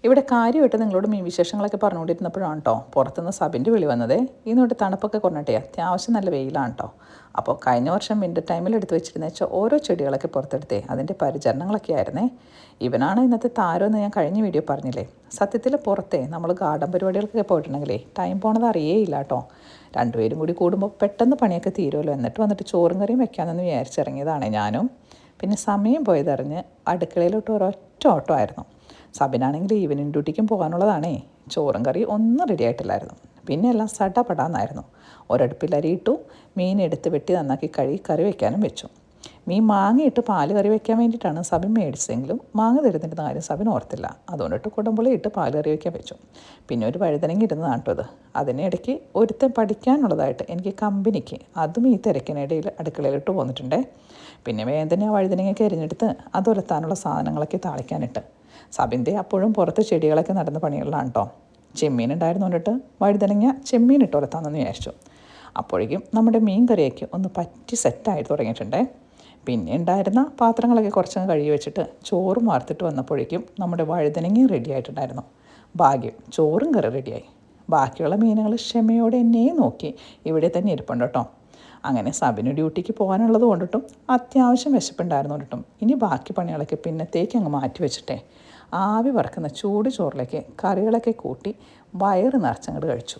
ഇവിടെ കാര്യമായിട്ട് നിങ്ങളോട് മീൻ വിശേഷങ്ങളൊക്കെ പറഞ്ഞുകൊണ്ടിരുന്നപ്പോഴാണ് കേട്ടോ പുറത്തുനിന്ന് സബിൻ്റെ വിളി വന്നതേ. ഇന്നോട്ട് തണുപ്പൊക്കെ കുറഞ്ഞിട്ടേ അത്യാവശ്യം നല്ല വെയിലാണ് കേട്ടോ. അപ്പോൾ കഴിഞ്ഞ വർഷം വിൻ്റർ ടൈമിൽ എടുത്ത് വെച്ചിരുന്ന വെച്ചാൽ ഓരോ ചെടികളൊക്കെ പുറത്തെടുത്തേ അതിൻ്റെ പരിചരണങ്ങളൊക്കെ ആയിരുന്നേ. ഇവനാണ് ഇന്നത്തെ താരമെന്ന് ഞാൻ കഴിഞ്ഞ വീഡിയോ പറഞ്ഞില്ലേ. സത്യത്തിൽ പുറത്തെ നമ്മൾ ഗാർഡൻ പരിപാടികൾക്കൊക്കെ പോയിട്ടുണ്ടെങ്കിലേ ടൈം പോണത് അറിയേയില്ല കേട്ടോ. രണ്ടുപേരും കൂടി കൂടുമ്പോൾ പെട്ടെന്ന് പണിയൊക്കെ തീരുമല്ലോ. വന്നിട്ട് ചോറും കറിയും വെക്കാമെന്ന് വിചാരിച്ചിറങ്ങിയതാണ് ഞാനും. പിന്നെ സമയം പോയതറിഞ്ഞ് അടുക്കളയിലോട്ട് ഒരൊറ്റ ഓട്ടമായിരുന്നു. സബിനാണെങ്കിൽ ഈവനിങ് ഡ്യൂട്ടിക്കും പോകാനുള്ളതാണേ. ചോറും കറി ഒന്നും റെഡി ആയിട്ടില്ലായിരുന്നു. പിന്നെ എല്ലാം സടപടാന്നായിരുന്നു. ഒരടുപ്പിൽ അരിയിട്ടു, മീൻ എടുത്ത് വെട്ടി നന്നാക്കി കഴുകി കറി വയ്ക്കാനും വെച്ചു. മീൻ മാങ്ങയിട്ട് പാല് കറി വയ്ക്കാൻ വേണ്ടിയിട്ടാണ് സബിൻ മേടിച്ചെങ്കിലും മാങ്ങ തരുന്നതിൻ്റെ കാര്യം സബിൻ ഓർത്തില്ല. അതുകൊണ്ടിട്ട് കുടമ്പുളി ഇട്ട് പാല് കറി വയ്ക്കാൻ വെച്ചു. പിന്നെ ഒരു വഴുതനങ്ങ ഇരുന്നതാണ് കേട്ടോ ഇത്. അതിനിടയ്ക്ക് ഒരുത്തൻ പഠിക്കാനുള്ളതായിട്ട് എനിക്ക് കമ്പനിക്ക് അതും ഈ തിരക്കിനിടയിൽ അടുക്കളയിലിട്ട് പോന്നിട്ടുണ്ടേ. പിന്നെ വേദന വഴുതനങ്ങയൊക്കെ എരിഞ്ഞെടുത്ത് അതുലത്താനുള്ള സാധനങ്ങളൊക്കെ താളിക്കാനിട്ട്. സബിൻ്റെ അപ്പോഴും പുറത്ത് ചെടികളൊക്കെ നടന്ന പണികളിലാണ് കേട്ടോ. ചെമ്മീൻ ഉണ്ടായിരുന്നു കൊണ്ടിട്ട് വഴുതനങ്ങ ചെമ്മീൻ ഇട്ട് ഉലത്താമെന്ന് വിചാരിച്ചു. അപ്പോഴേക്കും നമ്മുടെ മീൻ കറിയൊക്കെ ഒന്ന് പറ്റി സെറ്റായി തുടങ്ങിയിട്ടുണ്ടേ. പിന്നെ ഉണ്ടായിരുന്ന പാത്രങ്ങളൊക്കെ കുറച്ചങ്ങ് കഴുകി വെച്ചിട്ട് ചോറും വാർത്തിട്ട് വന്നപ്പോഴേക്കും നമ്മുടെ വഴുതനങ്ങയും റെഡി ആയിട്ടുണ്ടായിരുന്നു. ഭാഗ്യം ചോറും കറി റെഡിയായി. ബാക്കിയുള്ള മീനുകൾ ക്ഷമയോടെ എന്നെയും നോക്കി ഇവിടെ തന്നെ ഇരിപ്പുണ്ട് കേട്ടോ. അങ്ങനെ സബിന് ഡ്യൂട്ടിക്ക് പോകാനുള്ളത് കൊണ്ടിട്ടും അത്യാവശ്യം വിശപ്പുണ്ടായിരുന്നു കൊണ്ടിട്ടും ഇനി ബാക്കി പണികളൊക്കെ പിന്നത്തേക്ക് അങ്ങ് മാറ്റി വെച്ചിട്ടേ ആവി വറക്കുന്ന ചൂട് ചോറിലേക്ക് കറികളൊക്കെ കൂട്ടി വയറ് നിറച്ചങ്ങോട്ട് കഴിച്ചു.